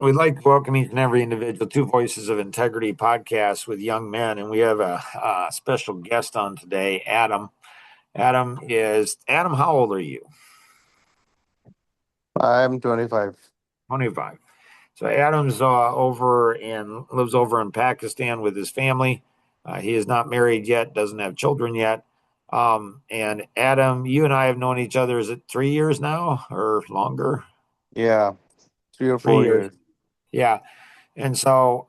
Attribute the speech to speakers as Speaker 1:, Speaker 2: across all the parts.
Speaker 1: We'd like to welcome each and every individual to Voices of Integrity podcast with young men, and we have a special guest on today, Adam. Adam. How old are you?
Speaker 2: I'm 25.
Speaker 1: 25. So Adam's lives over in Pakistan with his family. He is not married yet, doesn't have children yet. And Adam, you and I have known each other. Is it 3 years now or longer?
Speaker 2: Yeah, three or
Speaker 1: Three
Speaker 2: four
Speaker 1: years.
Speaker 2: years.
Speaker 1: Yeah. And so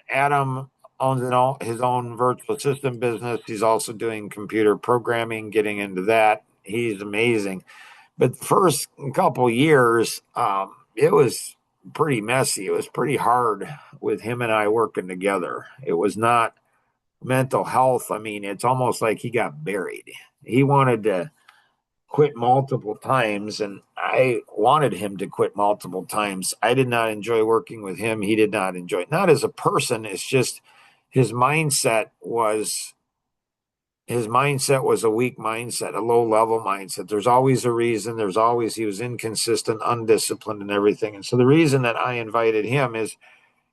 Speaker 1: Adam owns his own virtual assistant business. He's also doing computer programming, getting into that. He's amazing. But the first couple years, it was pretty messy. It was pretty hard with him and I working together. It was not mental health. I mean, it's almost like he got buried. He wanted to quit multiple times, and I wanted him to quit multiple times. I did not enjoy working with him. He did not enjoy it. Not as a person, it's just his mindset was a weak mindset, a low level mindset. There's always a reason. He was inconsistent, undisciplined, and everything. And so the reason that I invited him is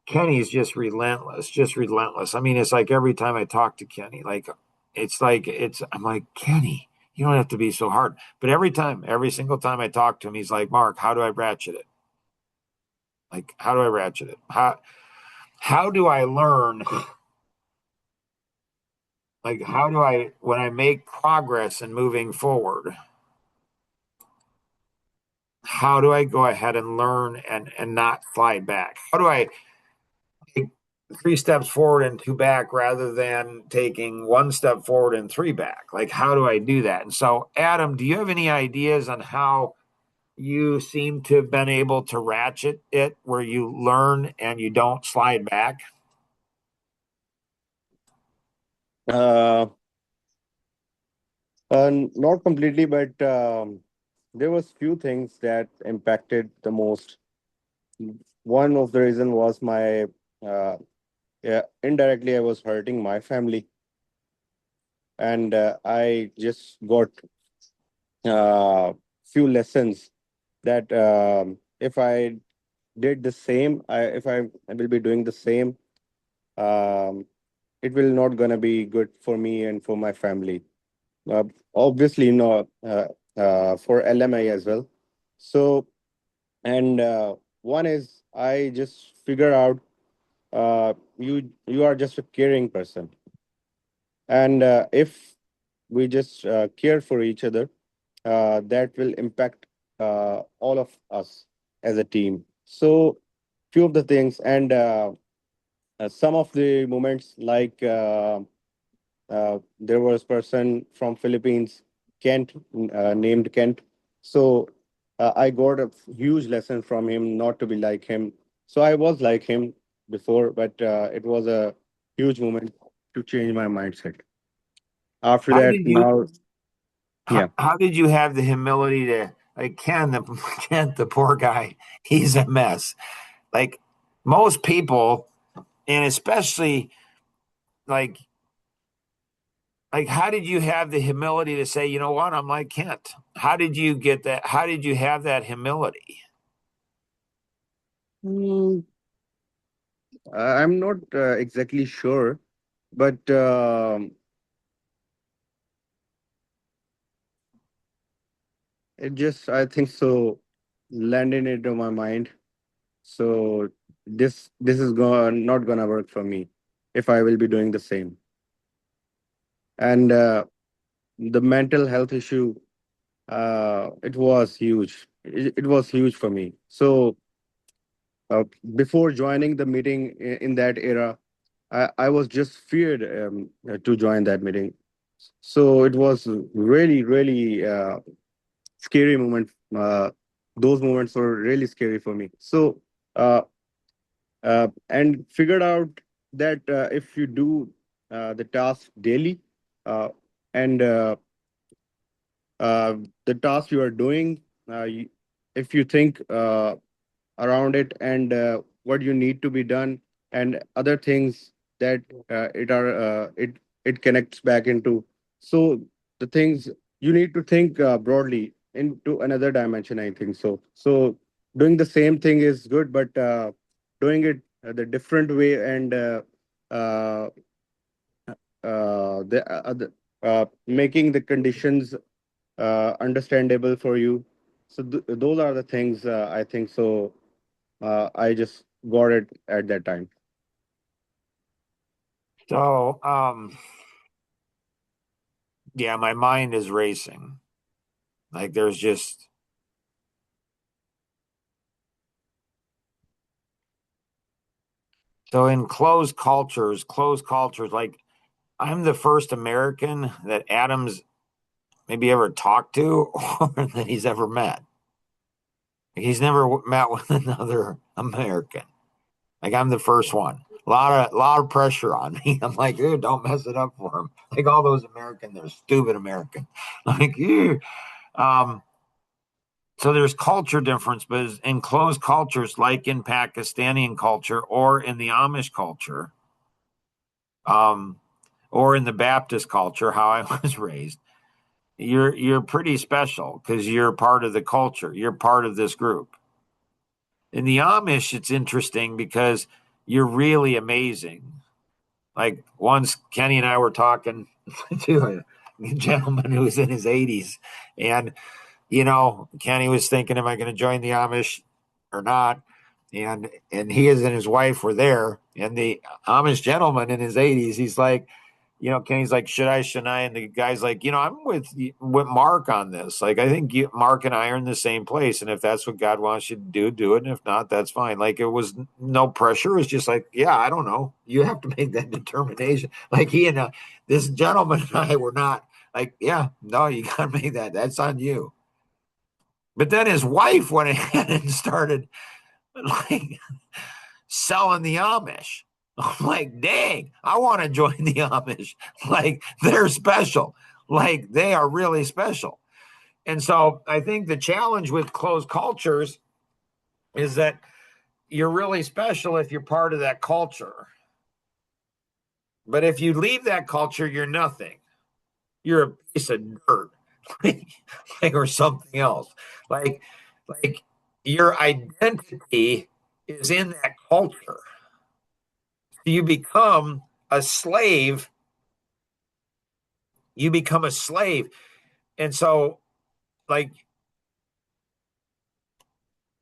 Speaker 1: Kenny's just relentless, just relentless. I mean, it's like every time I talk to Kenny, I'm like, Kenny, you don't have to be so hard. But every single time I talk to him, he's like, Mark, how do I ratchet it? Like, how do I ratchet it? How do I learn? Like, how do I when I make progress and moving forward? How do I go ahead and learn and not slide back? How do I take 3 steps forward and 2 back rather than taking 1 step forward and 3 back? Like, how do I do that? And so, Adam, do you have any ideas on how you seem to have been able to ratchet it where you learn and you don't slide back?
Speaker 2: Uh, Not completely, but there was few things that impacted the most. One of the reason was my yeah, indirectly I was hurting my family, and I just got few lessons that if I did the same, if I will be doing the same, um, it will not gonna be good for me and for my family. Uh, Obviously, for LMI as well. So, and one is I just figure out you are just a caring person, and if we just care for each other, that will impact all of us as a team. So, few of the things, and some of the moments like. There was person from Philippines, Kent, named Kent. So I got a huge lesson from him not to be like him. So I was like him before, but it was a huge moment to change my mindset. After
Speaker 1: How
Speaker 2: that,
Speaker 1: did you
Speaker 2: now, yeah.
Speaker 1: how did you have the humility to like Ken, the poor guy, he's a mess. Like most people, and especially like how did you have the humility to say, you know what, I'm like Kent? How did you get that? How did you have that humility?
Speaker 2: Mm, I'm not exactly sure, but it just, I think so, landed into my mind. So this is not gonna work for me if I will be doing the same. And the mental health issue, it was huge. It was huge for me. So uh, before joining the meeting in that era, I was just feared to join that meeting. So it was really, really scary moment. Those moments were really scary for me. So uh, and figured out that if you do the task daily, uh, and uh, the task you are doing, if you think around it, and what you need to be done, and other things that it connects back into. So the things you need to think broadly into another dimension, I think so. So doing the same thing is good, but doing it the different way and uh, making the conditions understandable for you. So those are the things I think so. I just got it at that time.
Speaker 1: So, yeah, my mind is racing. Like there's just so in closed cultures, like I'm the first American that Adams maybe ever talked to or that he's ever met. He's never met with another American. Like I'm the first one. A lot of pressure on me. I'm like, dude, don't mess it up for him. Like all those Americans, they're stupid American. Like you. Um, so there's culture difference, but in closed cultures, like in Pakistani culture or in the Amish culture, um, or in the Baptist culture, how I was raised, you're pretty special because you're part of the culture. You're part of this group. In the Amish, it's interesting because you're really amazing. Like once Kenny and I were talking to a gentleman who was in his 80s, and Kenny was thinking, am I going to join the Amish or not? And he and his wife were there, and the Amish gentleman in his 80s, he's like, Kenny's like, should I? And the guy's like, I'm with Mark on this. Like, I think Mark and I are in the same place, and if that's what God wants you to do, do it. And if not, that's fine. Like, it was no pressure. It was just like, yeah, I don't know. You have to make that determination. Like he and this gentleman and I were not like, yeah, no, you got to make that. That's on you. But then his wife went ahead and started like selling the Amish. I'm like, dang, I want to join the Amish. Like, they're special. Like, they are really special. And so I think the challenge with closed cultures is that you're really special if you're part of that culture. But if you leave that culture, you're nothing. You're a piece of dirt, like, or something else. Like, like your identity is in that culture. You become a slave. You become a slave. And so, like,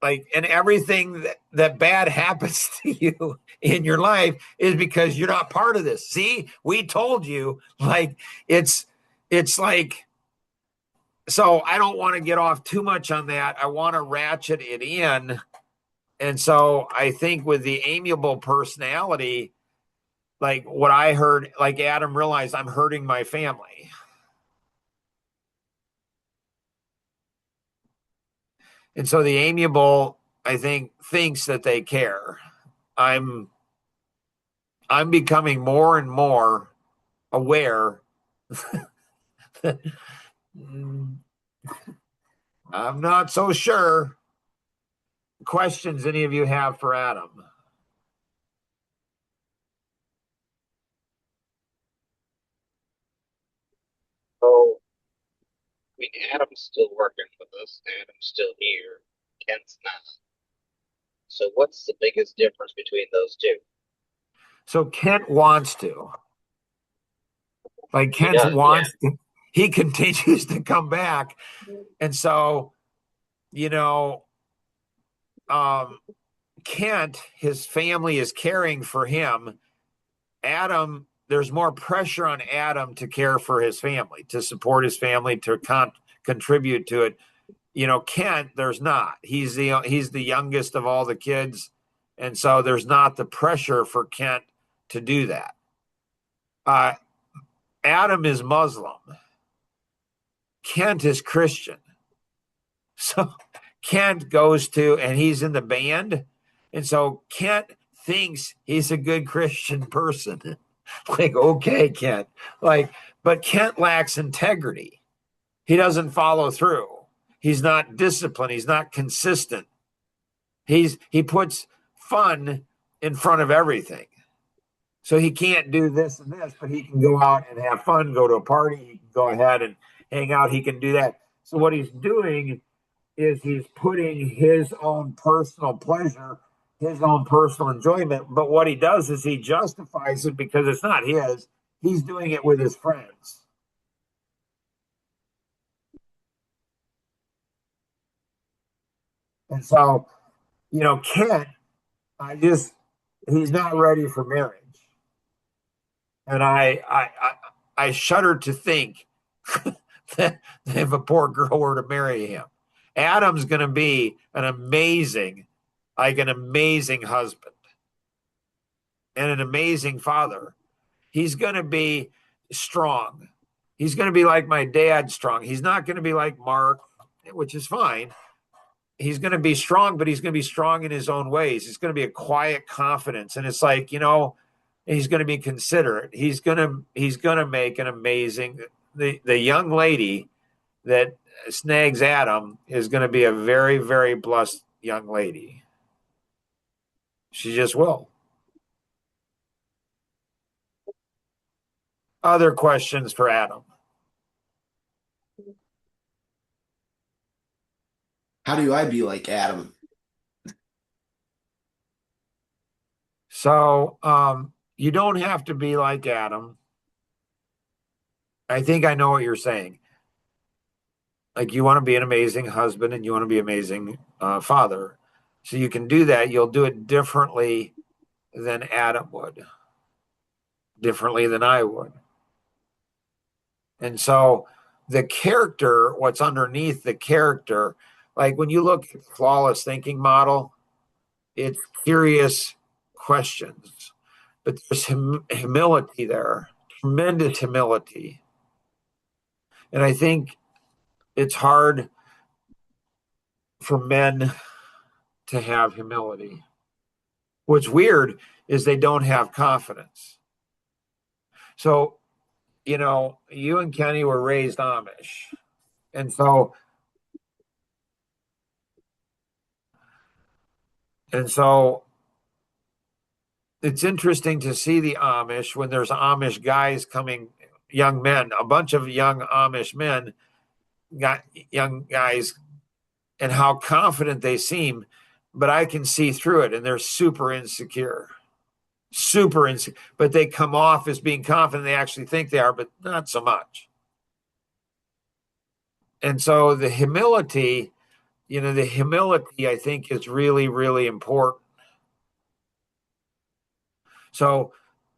Speaker 1: and everything that bad happens to you in your life is because you're not part of this. See, we told you, like, it's like, so I don't want to get off too much on that. I want to ratchet it in. And so I think with the amiable personality, like what I heard, like Adam realized I'm hurting my family. And so the amiable, I think, thinks that they care. I'm I'm becoming more and more aware that I'm not so sure. Questions any of you have for Adam?
Speaker 3: So, I mean, Adam's still working with us. Adam's still here. Kent's not. So, what's the biggest difference between those two?
Speaker 1: So Kent wants to. Like
Speaker 3: He
Speaker 1: Kent
Speaker 3: does, yeah.
Speaker 1: wants to, he continues to come back. And so, you know, um, Kent, his family is caring for him. Adam, there's more pressure on Adam to care for his family, to support his family, to contribute to it. Kent, there's not. He's the youngest of all the kids, and so there's not the pressure for Kent to do that. Uh, Adam is Muslim. Kent is Christian. So Kent goes to, and he's in the band. And so Kent thinks he's a good Christian person. Like, okay, Kent. Like, but Kent lacks integrity. He doesn't follow through. He's not disciplined. He's not consistent. He puts fun in front of everything. So he can't do this and this, but he can go out and have fun, go to a party, he can go ahead and hang out, he can do that. So what he's doing is he's putting his own personal pleasure, his own personal enjoyment. But what he does is he justifies it because it's not his. He's doing it with his friends. And so, Kent, I just, he's not ready for marriage. And I shudder to think that if a poor girl were to marry him, Adam's going to be an amazing husband and an amazing father. He's going to be strong. He's going to be like my dad, strong. He's not going to be like Mark, which is fine. He's going to be strong, but he's going to be strong in his own ways. It's going to be a quiet confidence. And it's like, he's going to be considerate. He's going to make an amazing, the young lady that snags Adam is going to be a very, very blessed young lady. She just will. Other questions for Adam?
Speaker 4: How do I be like Adam?
Speaker 1: So you don't have to be like Adam. I think I know what you're saying. Like you want to be an amazing husband and you want to be an amazing father. So you can do that. You'll do it differently than Adam would, differently than I would. And so the character, what's underneath the character, like when you look at flawless thinking model, it's curious questions, but there's humility there, tremendous humility. And I think it's hard for men to have humility. What's weird is they don't have confidence. So, you and Kenny were raised Amish. And so, and so it's interesting to see the Amish when there's Amish guys coming, young men, a bunch of young Amish men, got young guys, and how confident they seem, but I can see through it, and they're super insecure, but they come off as being confident. They actually think they are, but not so much. And so the humility, I think, is really, really important. So,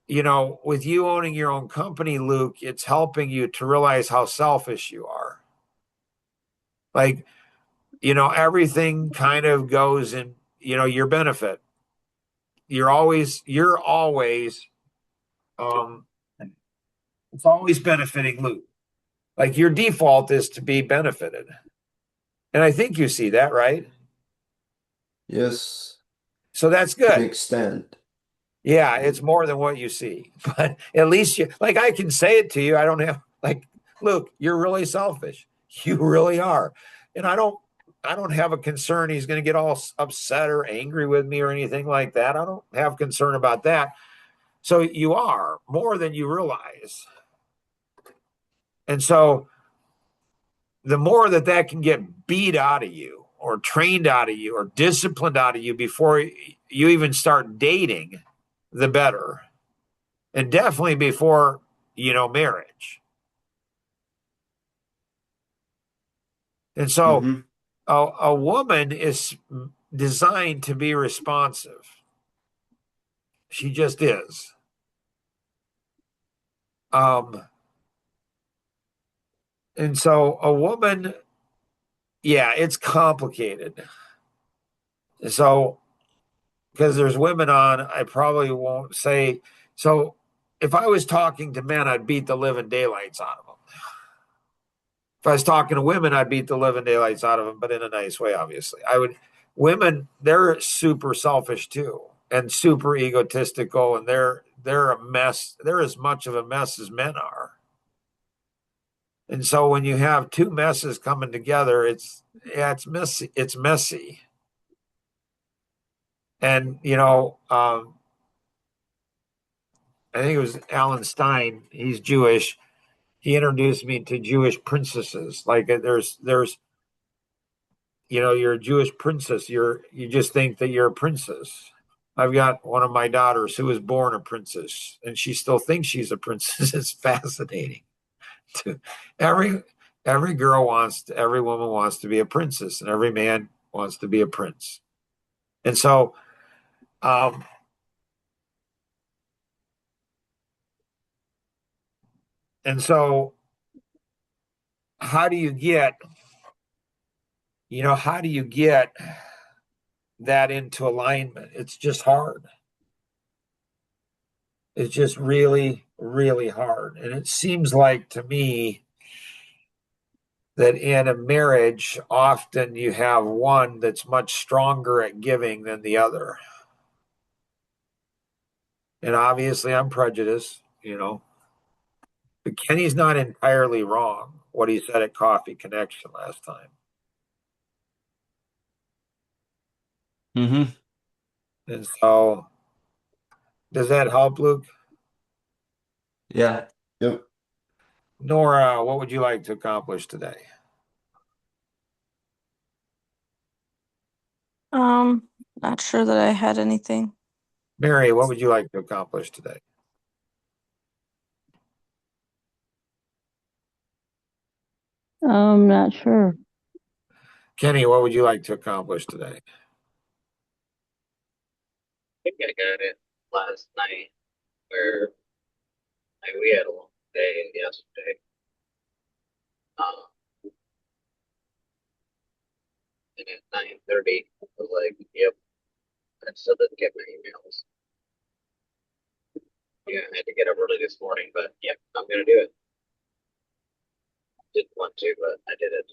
Speaker 1: with you owning your own company, Luke, it's helping you to realize how selfish you are. Like, everything kind of goes in, your benefit. You're always, um, it's always benefiting Luke. Like your default is to be benefited. And I think you see that, right?
Speaker 4: Yes,
Speaker 1: So that's
Speaker 4: to an
Speaker 1: good.
Speaker 4: extent.
Speaker 1: Yeah, it's more than what you see. But at least like I can say it to you. I don't have like, Luke, you're really selfish. You really are. And I don't have a concern he's going to get all upset or angry with me or anything like that. I don't have concern about that. So you are more than you realize. And so the more that can get beat out of you or trained out of you or disciplined out of you before you even start dating, the better. And definitely before, marriage. And so
Speaker 4: Hmm.
Speaker 1: a woman is designed to be responsive. She just is. Um, and so a woman, yeah, it's complicated. So, because there's women on, I probably won't say. So, if I was talking to men, I'd beat the living daylights out of them. If I was talking to women, I'd beat the living daylights out of them, but in a nice way, obviously. Women, they're super selfish too and super egotistical, and they're a mess. They're as much of a mess as men are. And so when you have two messes coming together, it's messy. It's messy. And I think it was Alan Stein. He's Jewish. He introduced me to Jewish princesses. Like there's you're a Jewish princess. You just think that you're a princess. I've got one of my daughters who was born a princess, and she still thinks she's a princess. It's fascinating. Every every woman wants to be a princess, and every man wants to be a prince. And so, um, and so, how do you get, how do you get that into alignment? It's just hard. It's just really, really hard. And it seems like to me that in a marriage, often you have one that's much stronger at giving than the other. And obviously, I'm prejudiced. But Kenny's not entirely wrong what he said at Coffee Connection last time.
Speaker 5: Mm-hmm.
Speaker 1: And so, does that help, Luke?
Speaker 5: Yeah.
Speaker 4: Yep.
Speaker 1: Nora, what would you like to accomplish today?
Speaker 6: Not sure that I had anything.
Speaker 1: Mary, what would you like to accomplish today?
Speaker 7: Not sure.
Speaker 1: Kenny, what would you like to accomplish today?
Speaker 3: I think I got it last night where we had a long day yesterday. Um, and at 9:30, I was like, yep, I still didn't get my emails. Yeah, I had to get up early this morning, but yep, I'm gonna do it. Didn't want to, but I did it.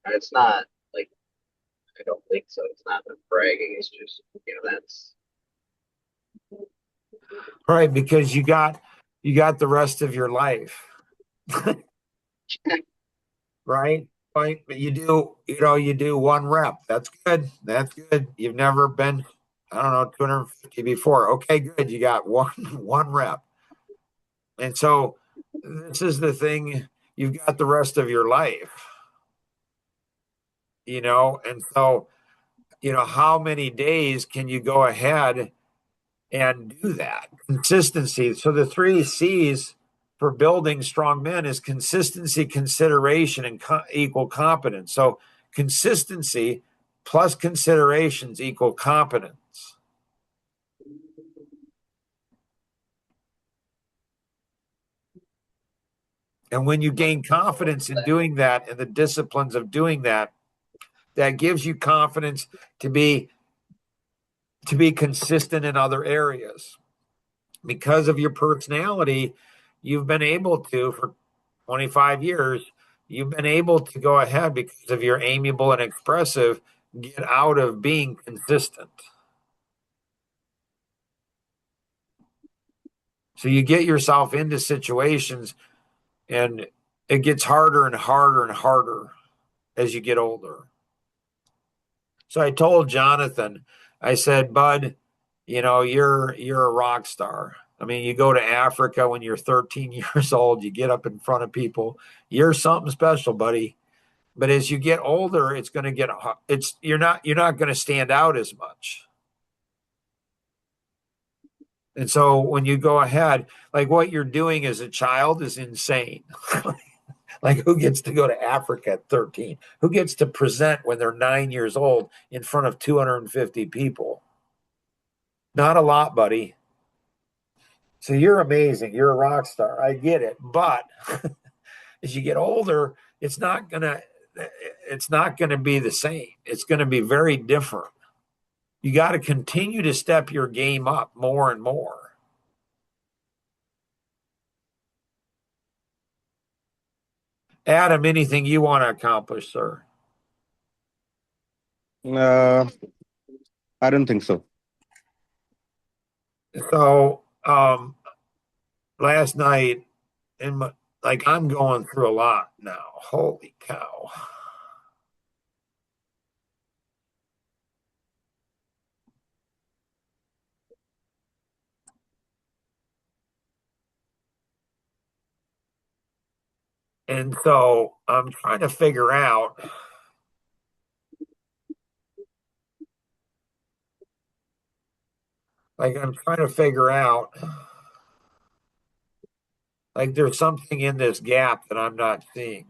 Speaker 3: And it's not like I don't think so. It's not bragging. It's just that's
Speaker 1: Right, because you got the rest of your life. Right? Right. But you do one rep. That's good. That's good. You've never been, I don't know, 250 before. Okay, good. You got one rep. And so this is the thing, you've got the rest of your life. And so, how many days can you go ahead and do that? Consistency. So the three C's for building strong men is consistency, consideration, and equal competence. So consistency plus considerations equal competence. And when you gain confidence in doing that and the disciplines of doing that, that gives you confidence to be consistent in other areas. Because of your personality, you've been able to, for 25 years, you've been able to go ahead because of your amiable and expressive, get out of being consistent. So you get yourself into situations and it gets harder and harder and harder as you get older. So I told Jonathan, I said, Bud, you're a rock star. I mean, you go to Africa when you're 13 years old, you get up in front of people. You're something special, buddy. But as you get older, it's going to get you're not going to stand out as much. And so when you go ahead, like what you're doing as a child is insane. Like who gets to go to Africa at 13? Who gets to present when they're 9 years old in front of 250 people? Not a lot, buddy. So you're amazing. You're a rock star. I get it. But as you get older, it's not gonna be the same. It's gonna be very different. You got to continue to step your game up more and more. Adam, anything you want to accomplish, sir?
Speaker 2: Uh, I don't think so.
Speaker 1: So, last night, like I'm going through a lot now. Holy cow! And so I'm trying to figure out Like I'm trying to figure out, like there's something in this gap that I'm not seeing,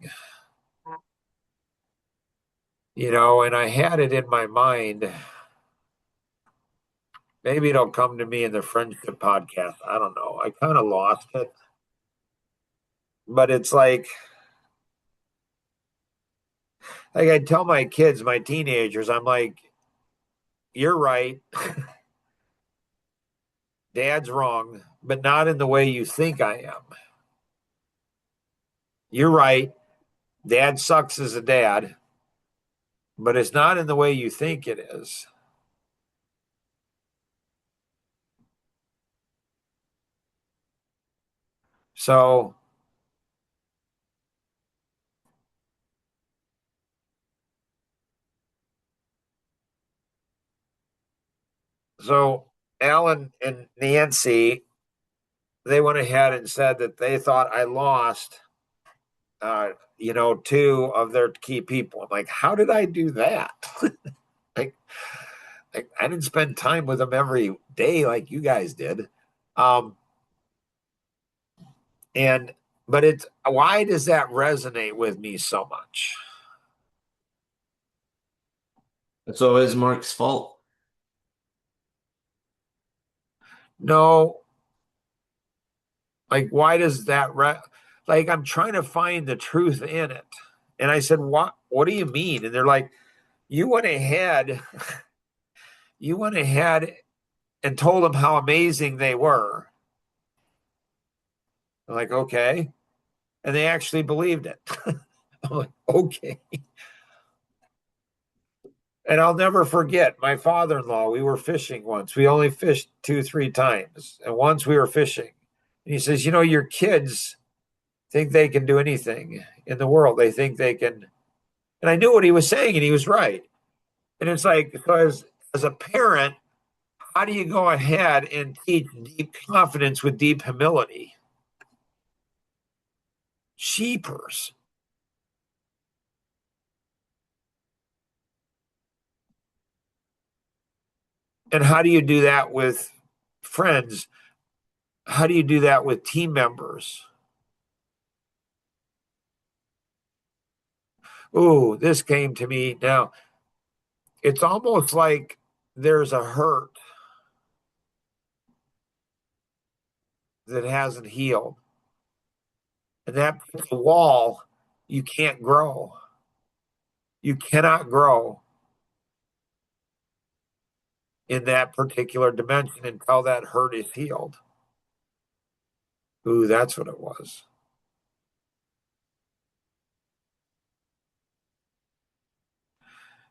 Speaker 1: and I had it in my mind. Maybe it'll come to me in the friendship podcast. I don't know. I kind of lost it, but it's like I tell my kids, my teenagers, I'm like, you're right. Dad's wrong, but not in the way you think I am. You're right. Dad sucks as a dad, but it's not in the way you think it is. So, so Alan and Nancy, they went ahead and said that they thought I lost, two of their key people. I'm like, how did I do that? like, I didn't spend time with them every day like you guys did. Um, and but it's why does that resonate with me so much?
Speaker 5: It's always Mark's fault.
Speaker 1: No, like why does that like I'm trying to find the truth in it. And I said, what do you mean? And they're like, you went ahead, you went ahead and told them how amazing they were. I'm like, okay. And they actually believed it. I'm like, okay. And I'll never forget my father-in-law. We were fishing once. We only fished 2, 3 times. And once we were fishing. And he says, your kids think they can do anything in the world. They think they can. And I knew what he was saying, and he was right. And it's like, because as a parent, how do you go ahead and teach deep confidence with deep humility? Sheepers. And how do you do that with friends? How do you do that with team members? Ooh, this came to me now. It's almost like there's a hurt that hasn't healed. And that puts a wall. You can't grow. You cannot grow in that particular dimension until that hurt is healed. Ooh, that's what it was.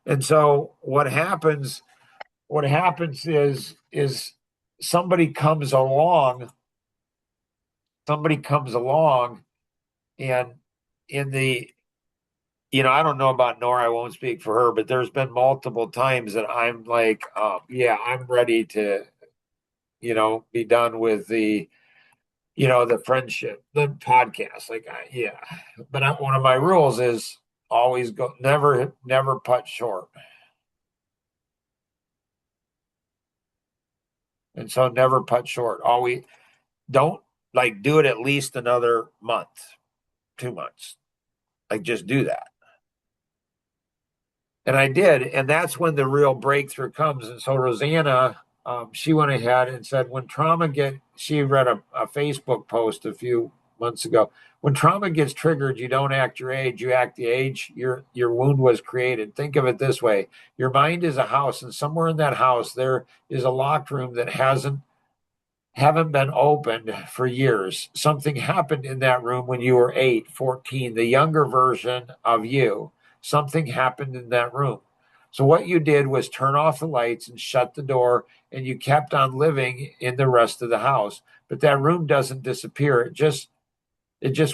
Speaker 1: And so what happens is somebody comes along, and in the I don't know about Nora, I won't speak for her, but there's been multiple times that I'm like, yeah, I'm ready to, be done with the friendship, the podcast. Like, yeah. But one of my rules is always go, never putt short. And so never putt short. Always don't like do it at least another month, 2 months. Like just do that. And I did. And that's when the real breakthrough comes. And so Rosanna, she went ahead and said, she read a Facebook post a few months ago. When trauma gets triggered, you don't act your age, you act the age your wound was created. Think of it this way. Your mind is a house, and somewhere in that house, there is a locked room that haven't been opened for years. Something happened in that room when you were 8, 14, the younger version of you. Something happened in that room. So what you did was turn off the lights and shut the door, and you kept on living in the rest of the house. But that room doesn't disappear. It just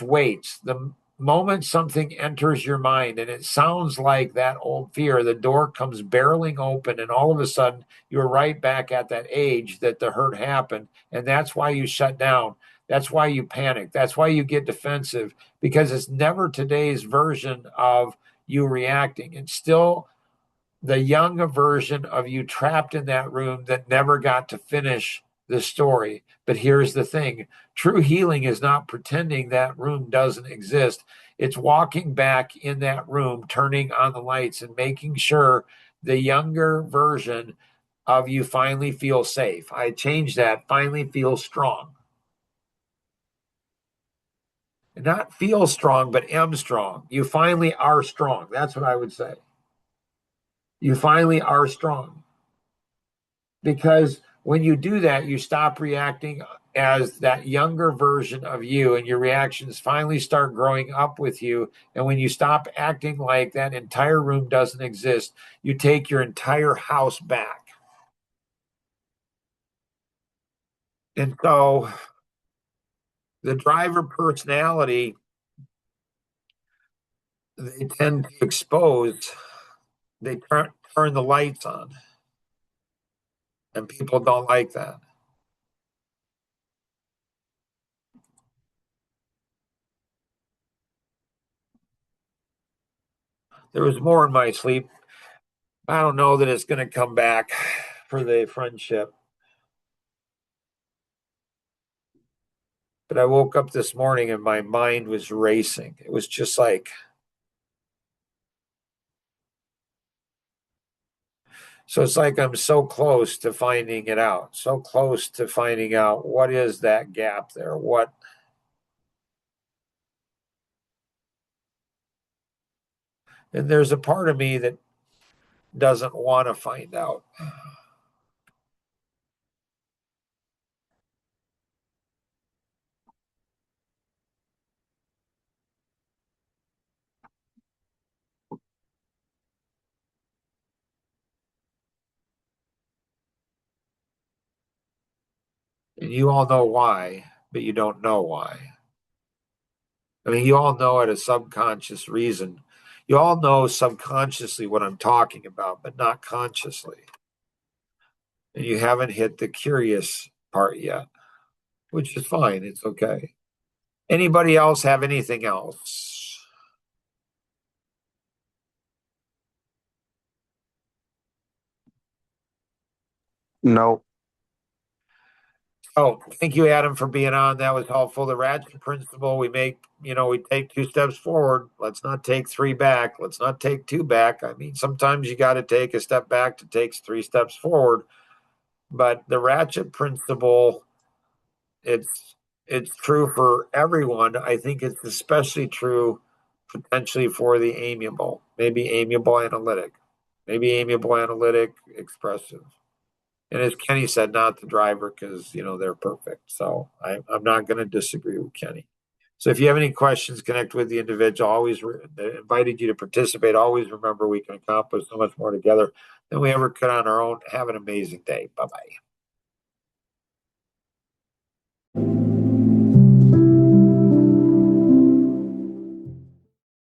Speaker 1: waits. The moment something enters your mind and it sounds like that old fear, the door comes barreling open, and all of a sudden you're right back at that age that the hurt happened. And that's why you shut down. That's why you panic. That's why you get defensive, because it's never today's version of you reacting. It's still the younger version of you trapped in that room that never got to finish the story. But here's the thing: true healing is not pretending that room doesn't exist. It's walking back in that room, turning on the lights, and making sure the younger version of you finally feels safe. I changed that, finally feels strong. Not feel strong, but am strong. You finally are strong. That's what I would say. You finally are strong. Because when you do that, you stop reacting as that younger version of you, and your reactions finally start growing up with you. And when you stop acting like that entire room doesn't exist, you take your entire house back. And so the driver personality, they tend to expose, they turn the lights on, and people don't like that. There was more in my sleep. I don't know that it's going to come back for the friendship. But I woke up this morning and my mind was racing. It was just like, so it's like I'm so close to finding it out, so close to finding out what is that gap there. What, and there's a part of me that doesn't want to find out. And you all know why, but you don't know why. I mean, you all know at a subconscious reason. You all know subconsciously what I'm talking about, but not consciously. And you haven't hit the curious part yet, which is fine. It's okay. Anybody else have anything else?
Speaker 2: No.
Speaker 1: Oh, thank you, Adam, for being on. That was helpful. The ratchet principle, we make, we take 2 steps forward. Let's not take 3 back. Let's not take 2 back. I mean, sometimes you got to take a step back to take 3 steps forward. But the ratchet principle, it's true for everyone. I think it's especially true potentially for the amiable, maybe amiable analytic, expressive. And as Kenny said, not the driver because they're perfect. So I'm not going to disagree with Kenny. So if you have any questions, connect with the individual. Always invited you to participate. Always remember we can accomplish so much more together than we ever could on our own. Have an amazing day. Bye bye.